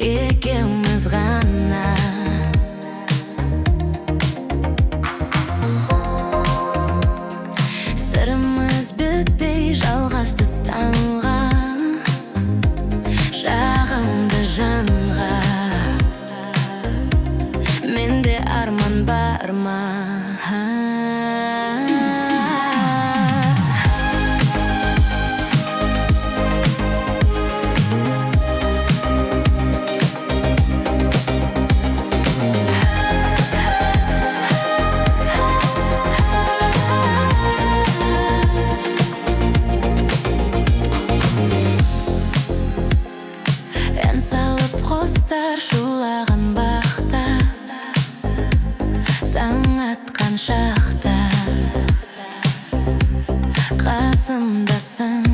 екеуміз ғана. Сырымыз бітпей жалғасты таңға, жағымды жанға. Менде арман бар ма? Ән салып қостар шулаған бақта, таң атқан шақта қасымдасың.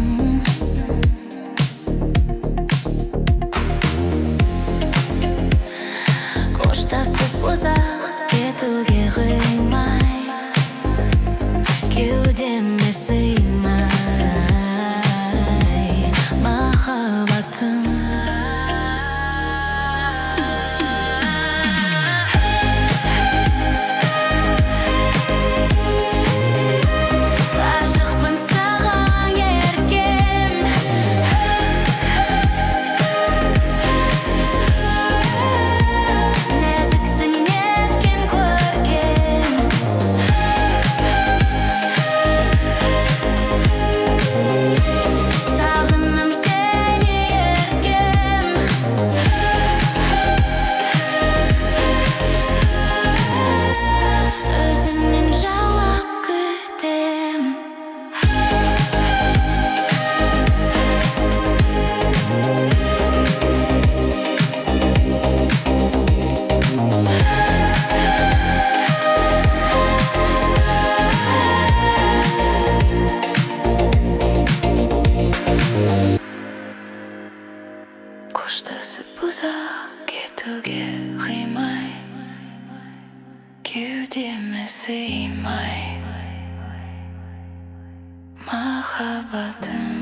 Қоштасып ұзақ кетуге қимай, кеудеме сыймай махаббатым. Қоштасып ұзақ кетуге қимай, кеудеме сыймай махаббатым.